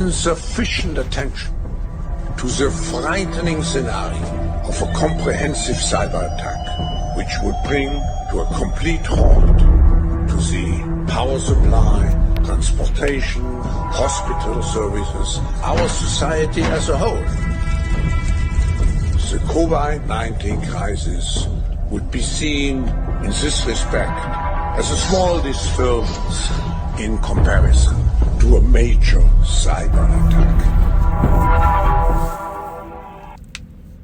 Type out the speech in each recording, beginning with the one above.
Insufficient attention to the frightening scenario of a comprehensive cyber attack, which would bring to a complete halt to the power supply, transportation, hospital services, our society as a whole. The COVID-19 crisis would be seen in this respect as a small disturbance in comparison to a major cyber attack.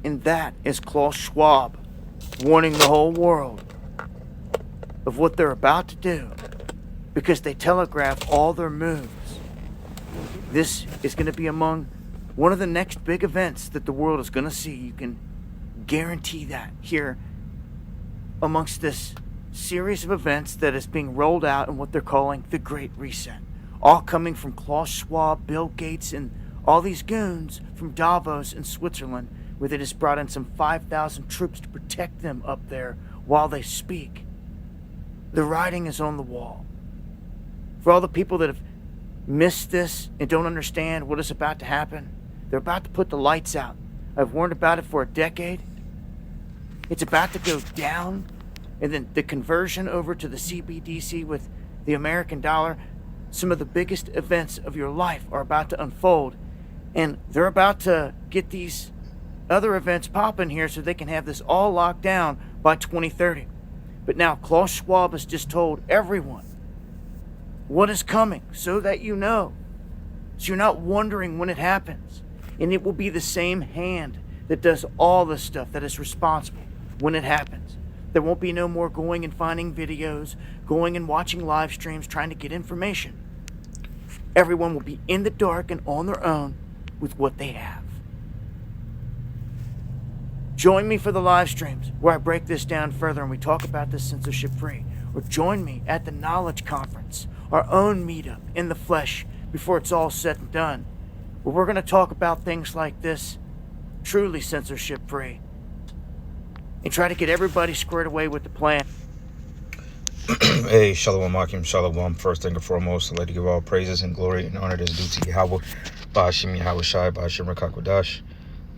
And that is Klaus Schwab warning the whole world of what they're about to do, because they telegraph all their moves. This is going to be among one of the next big events that the world is going to see. You can guarantee that here amongst this series of events that is being rolled out in what they're calling the Great Reset. All coming from Klaus Schwab, Bill Gates, and all these goons from Davos in Switzerland, where they just brought in some 5,000 troops to protect them up there while they speak. The writing is on the wall. For all the people that have missed this and don't understand what is about to happen, they're about to put the lights out. I've warned about it for a decade. It's about to go down, and then the conversion over to the CBDC with the American dollar. Some of the biggest events of your life are about to unfold, and they're about to get these other events popping here so they can have this all locked down by 2030. But now Klaus Schwab has just told everyone what is coming so that you know, so you're not wondering when it happens. And it will be the same hand that does all the stuff that is responsible when it happens. There won't be no more going and finding videos, going and watching live streams, trying to get information. Everyone will be in the dark and on their own with what they have. Join me for the live streams where I break this down further and we talk about this censorship free. Or join me at the Knowledge Conference, our own meetup in the flesh before it's all said and done, where we're going to talk about things like this, truly censorship free, and try to get everybody squared away with the plan. Hey, Shalom Akim, Shalom. First thing and foremost, I'd like to give all praises and glory and honor that's due to Yahweh, Ba'ashim Yahweh Shai, Ba'ashim Rakakwadash.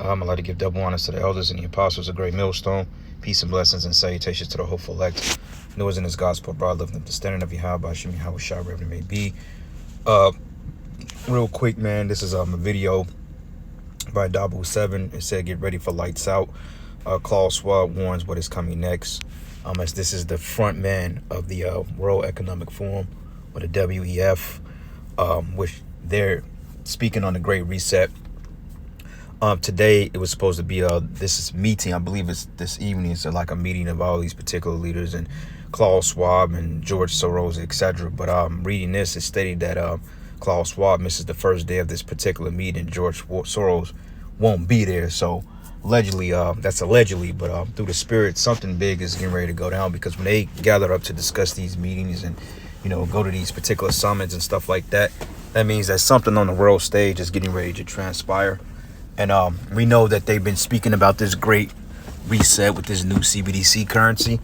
I'd like to give double honors to the elders and the apostles, a great millstone. Peace and blessings and salutations to the hopeful elect. Noah's in his gospel, broad lifting up the standard of Yahweh, Ba'ashim Yahweh Shai, wherever it may be. Real quick, man, this is a video by Dabu7. It said, get ready for lights out. Klaus Schwab warns what is coming next. As this is the front man of the World Economic Forum, or the WEF, which they're speaking on the Great Reset. Today it was supposed to be this meeting. I believe it's this evening. It's like a meeting of all these particular leaders and Klaus Schwab and George Soros, etc. But reading this, it stated that Klaus Schwab misses the first day of this particular meeting. George Soros won't be there. So allegedly, that's allegedly, but through the spirit, something big is getting ready to go down, because when they gather up to discuss these meetings and, you know, go to these particular summits and stuff like that, that means that something on the world stage is getting ready to transpire. And we know that they've been speaking about this great reset with this new CBDC currency,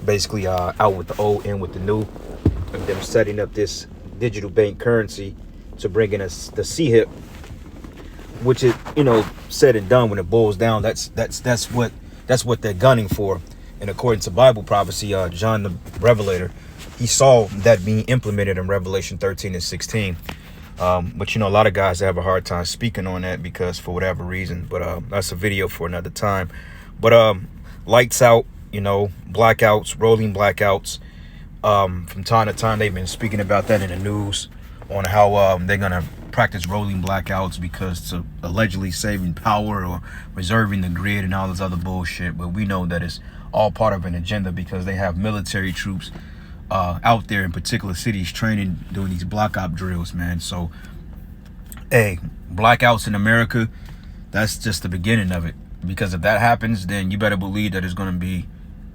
basically out with the old, in with the new, and them setting up this digital bank currency to bring in us the CHIP, which is, you know, said and done, when it boils down, that's what they're gunning for. And according to Bible prophecy, John the Revelator, he saw that being implemented in Revelation 13 and 16. But you know, a lot of guys have a hard time speaking on that because for whatever reason. But that's a video for another time. But lights out, you know, blackouts, rolling blackouts. From time to time, they've been speaking about that in the news on how they're gonna practice rolling blackouts because to allegedly saving power or reserving the grid and all this other bullshit. But we know that it's all part of an agenda, because they have military troops out there in particular cities training, doing these blackout drills, man. So, hey, blackouts in America, that's just the beginning of it. Because if that happens, then you better believe that there's going to be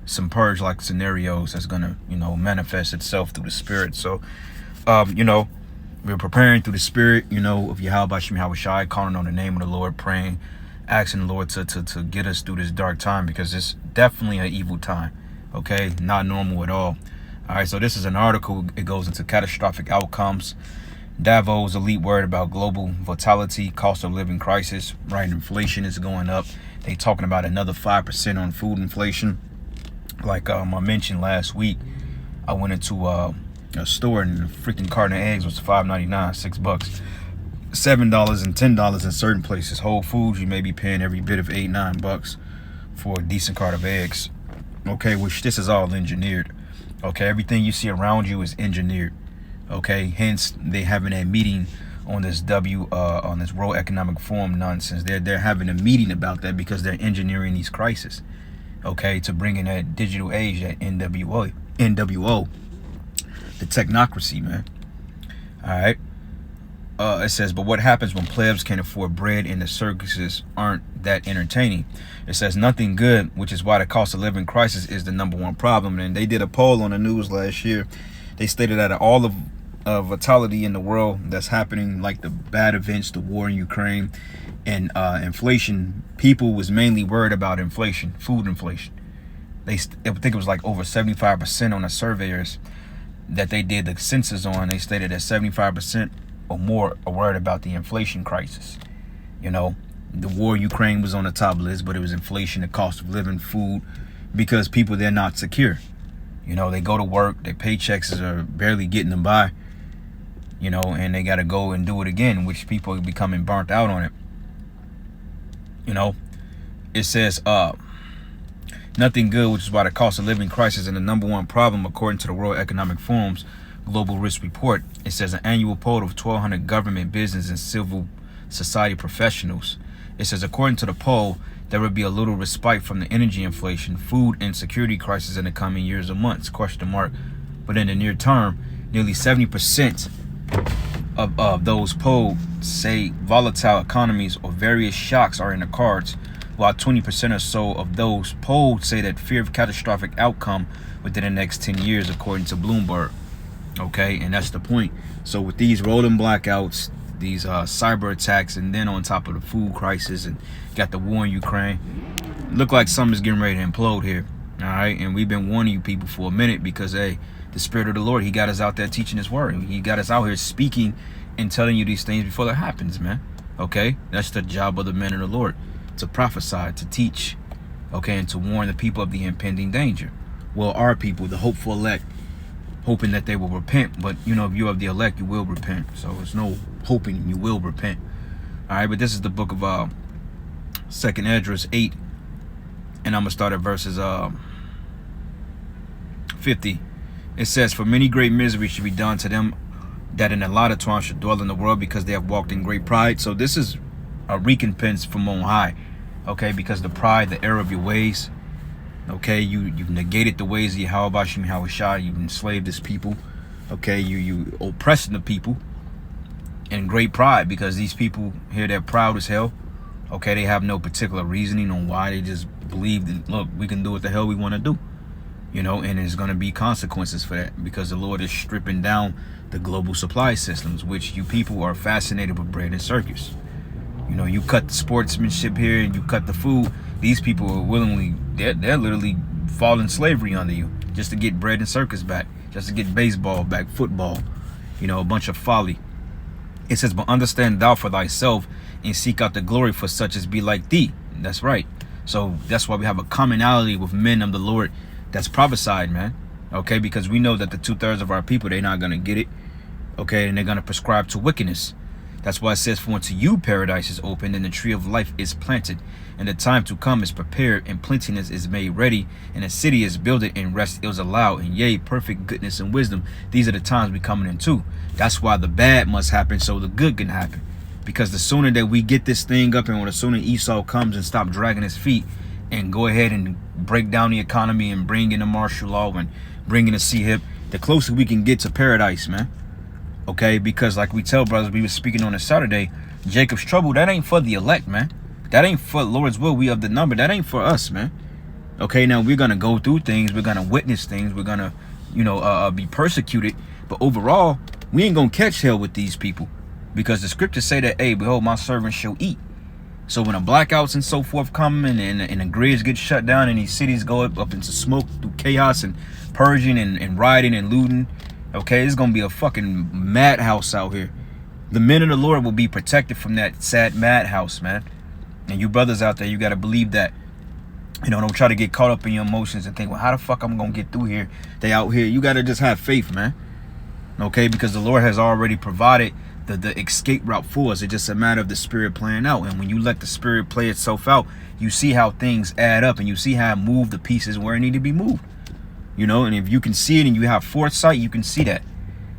some purge-like scenarios that's going to, you know, manifest itself through the spirit. So, you know, we're preparing through the spirit, you know, of Yahweh Shai, calling on the name of the Lord, praying, asking the Lord to get us through this dark time, because it's definitely an evil time, okay? Not normal at all. All right, so this is an article. It goes into catastrophic outcomes. Davos elite worried about global volatility, cost of living crisis, right? Inflation is going up. They talking about another 5% on food inflation. Like I mentioned last week, I went into a store and a freaking carton of eggs was $5.99, $6, $7 and $10 in certain places. Whole Foods, you may be paying every bit of $8-9 for a decent carton of eggs. Okay, which this is all engineered. Okay, everything you see around you is engineered. Okay, hence they having a meeting on this on this World Economic Forum nonsense. They're having a meeting about that because they're engineering these crises. Okay, to bring in that digital age, that NWO, the technocracy, man. All right. It says, but what happens when plebs can't afford bread and the circuses aren't that entertaining? It says nothing good, which is why the cost of living crisis is the #1 problem. And they did a poll on the news last year. They stated that all of volatility in the world that's happening, like the bad events, the war in Ukraine, and inflation, people was mainly worried about inflation, food inflation. I think it was like over 75% on the surveyors that they did the census on. They stated that 75% or more are worried about the inflation crisis. You know, the war in Ukraine was on the top list, but it was inflation, the cost of living, food, because people, they're not secure. You know, they go to work, their paychecks are barely getting them by, you know, and they got to go and do it again, which people are becoming burnt out on it. You know, it says, nothing good, which is why the cost of living crisis is the #1 problem, according to the World Economic Forum's Global Risk Report. It says an annual poll of 1,200 government, business, and civil society professionals. It says, according to the poll, there would be a little respite from the energy inflation, food, and security crisis in the coming years or months, ? But in the near term, nearly 70% of those polled say volatile economies or various shocks are in the cards, while 20% or so of those polled say that fear of catastrophic outcome within the next 10 years, according to Bloomberg. Okay, and that's the point. So with these rolling blackouts, these cyber attacks, and then on top of the food crisis, and got the war in Ukraine, look like something's getting ready to implode here. All right, and we've been warning you people for a minute because, hey, the Spirit of the Lord, he got us out there teaching his word. He got us out here speaking and telling you these things before that happens, man. Okay, that's the job of the men of the Lord, to prophesy, to teach, okay, and to warn the people of the impending danger. Well, our people, the hopeful elect, hoping that they will repent. But, you know, if you are the elect, you will repent. So it's no hoping, you will repent. All right, but this is the book of 2nd Esdras 8. And I'm going to start at verses 50. It says, for many great misery should be done to them that in a lot of time should dwell in the world, because they have walked in great pride. So this is a recompense from on high. Okay, because the pride, the error of your ways. Okay, you've negated the ways of Yahweh Hashem Yahushua. You've enslaved this people. Okay, you oppressing the people in great pride, because these people here, they're proud as hell. Okay, they have no particular reasoning on why. They just believe that, look, we can do what the hell we want to do. You know, and there's going to be consequences for that, because the Lord is stripping down the global supply systems, which you people are fascinated with bread and circus. You know, you cut the sportsmanship here and you cut the food. These people are willingly, they're literally falling slavery under you just to get bread and circus back, just to get baseball back, football, you know, a bunch of folly. It says, but understand thou for thyself and seek out the glory for such as be like thee. That's right. So that's why we have a commonality with men of the Lord that's prophesied, man. Okay, because we know that the 2/3 of our people, they're not going to get it. Okay, and they're going to prescribe to wickedness. That's why it says, for unto you paradise is opened, and the tree of life is planted, and the time to come is prepared, and plenteousness is made ready, and a city is builded, and rest is allowed, and yea, perfect goodness and wisdom. These are the times we coming into. That's why the bad must happen so the good can happen. Because the sooner that we get this thing up, and when the sooner Esau comes and stop dragging his feet and go ahead and break down the economy and bring in the martial law and bring in the C-hip, the closer we can get to paradise, man. Okay, because like we tell brothers, we were speaking on a Saturday, Jacob's trouble, that ain't for the elect, man. That ain't for Lord's will. We of the number. That ain't for us, man. Okay, now we're going to go through things. We're going to witness things. We're going to, you know, be persecuted. But overall, we ain't going to catch hell with these people. Because the scriptures say that, hey, behold, my servants shall eat. So when the blackouts and so forth come in, and the grids get shut down, and these cities go up into smoke through chaos and purging and rioting and looting, okay, it's going to be a fucking madhouse out here. The men of the Lord will be protected from that sad madhouse, man. And you brothers out there, you got to believe that. You know, don't try to get caught up in your emotions and think, well, how the fuck I'm going to get through here? They out here. You got to just have faith, man. Okay, because the Lord has already provided the escape route for us. It's just a matter of the Spirit playing out. And when you let the Spirit play itself out, you see how things add up, and you see how it move the pieces where it need to be moved. You know, and if you can see it and you have foresight, you can see that.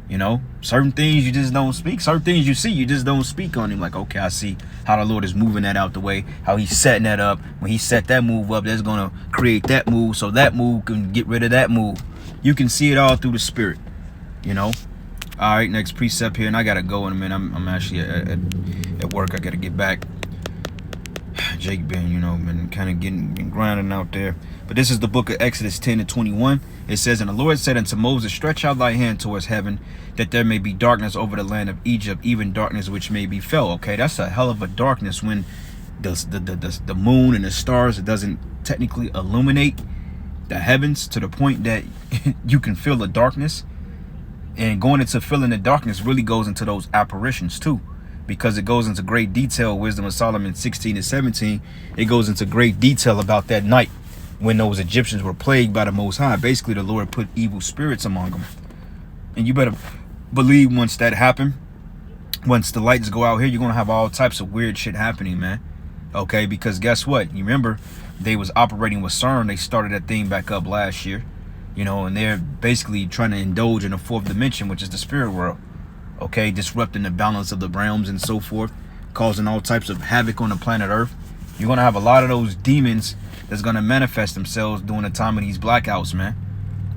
You know, certain things you just don't speak. Certain things you see, you just don't speak on him. Like, okay, I see how the Lord is moving that out the way, how he's setting that up. When he set that move up, that's going to create that move, so that move can get rid of that move. You can see it all through the Spirit, you know. All right, next precept here, and I got to go in a minute. I'm actually at work. I got to get back. Jake been, you know, been kind of been grinding out there. But this is the book of Exodus 10:21. It says, and the Lord said unto Moses, stretch out thy hand towards heaven, that there may be darkness over the land of Egypt, even darkness which may be fell. Okay, that's a hell of a darkness when the moon and the stars, it doesn't technically illuminate the heavens to the point that you can feel the darkness. And going into feeling the darkness really goes into those apparitions too, because it goes into great detail. Wisdom of Solomon 16:17, it goes into great detail about that night when those Egyptians were plagued by the Most High. Basically, the Lord put evil spirits among them. And you better believe once that happened, once the lights go out here, you're going to have all types of weird shit happening, man. Okay, because guess what? You remember, they was operating with CERN. They started that thing back up last year. You know, and they're basically trying to indulge in the fourth dimension, which is the spirit world. Okay, disrupting the balance of the realms and so forth, causing all types of havoc on the planet Earth. You're going to have a lot of those demons that's going to manifest themselves during the time of these blackouts, man.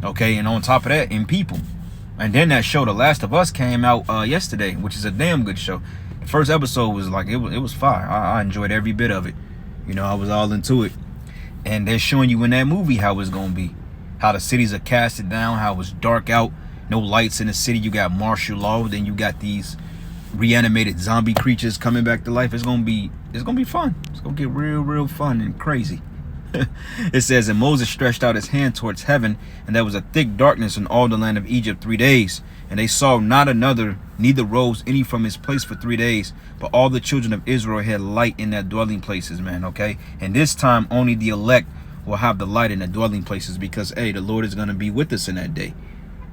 Okay, and on top of that, in people. And then that show, The Last of Us, came out yesterday, which is a damn good show. The first episode was like, it was fire. I enjoyed every bit of it. You know, I was all into it. And they're showing you in that movie how it's going to be. How the cities are casted down, how it's dark out, no lights in the city. You got martial law, then you got these reanimated zombie creatures coming back to life. It's gonna be fun. It's gonna get real fun and crazy. It says, and Moses stretched out his hand towards heaven, and there was a thick darkness in all the land of Egypt 3 days. And they saw not another, neither rose any from his place for 3 days. But all the children of Israel had light in their dwelling places, man. Okay, and this time only the elect will have the light in the dwelling places, because hey, the Lord is going to be with us in that day.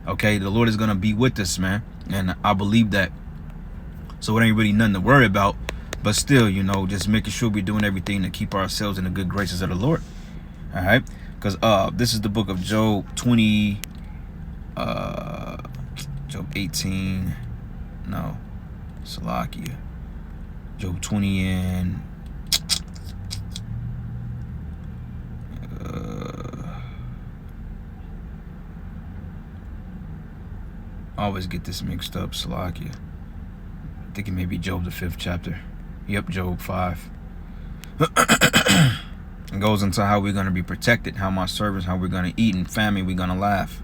Okay, the Lord is going to be with us, man, and I believe that. So it ain't really nothing to worry about, but still, you know, just making sure we're doing everything to keep ourselves in the good graces of the Lord. All right, because this is the book of Job 20, Job 18, no, Salakia, Job 20 and I always get this mixed up, Salakia. I think it may be Job the 5th chapter. Yep, Job 5. It goes into how we're going to be protected, how my servants, how we're going to eat, and famine, we're going to laugh.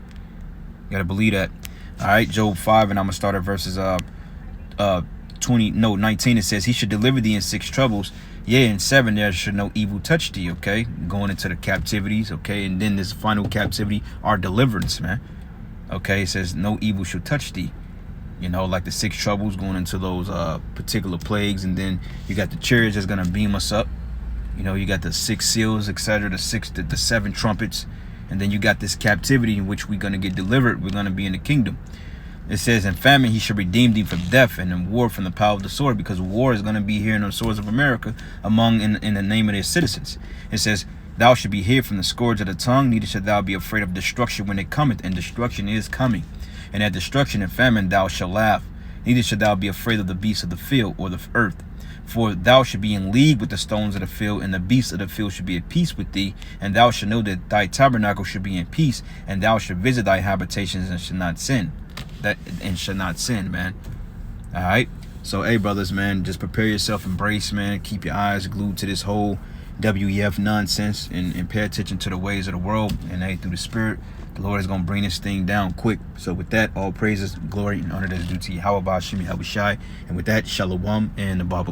You got to believe that. All right, Job 5, and I'm going to start at verses 19. It says, he should deliver thee in 6 troubles. Yea, in 7 there should no evil touch thee, okay? Going into the captivities, okay? And then this final captivity, our deliverance, man. Okay, it says no evil shall touch thee. You know, like the 6 troubles going into those particular plagues. And then you got the chariots that's going to beam us up. You know, you got the 6 seals, etc. The 7 trumpets. And then you got this captivity in which we're going to get delivered. We're going to be in the kingdom. It says, in famine he shall redeem thee from death, and in war from the power of the sword, because war is going to be here in the swords of America among in the name of their citizens. It says, thou shalt be hid from the scourge of the tongue, neither shalt thou be afraid of destruction when it cometh, and destruction is coming. And at destruction and famine thou shalt laugh, neither shalt thou be afraid of the beasts of the field or the earth. For thou shalt be in league with the stones of the field, and the beasts of the field shall be at peace with thee. And thou shalt know that thy tabernacle shall be in peace, and thou shalt visit thy habitations and shall not sin. Shall not sin, man. All right. So, hey, brothers, man, just prepare yourself, embrace, man. Keep your eyes glued to this whole WEF nonsense, and pay attention to the ways of the world. And hey, through the Spirit, the Lord is going to bring this thing down quick. So with that, all praises, glory, and honor that is due to Yahweh Shemi Habashai. And with that, Shalom and the Baba.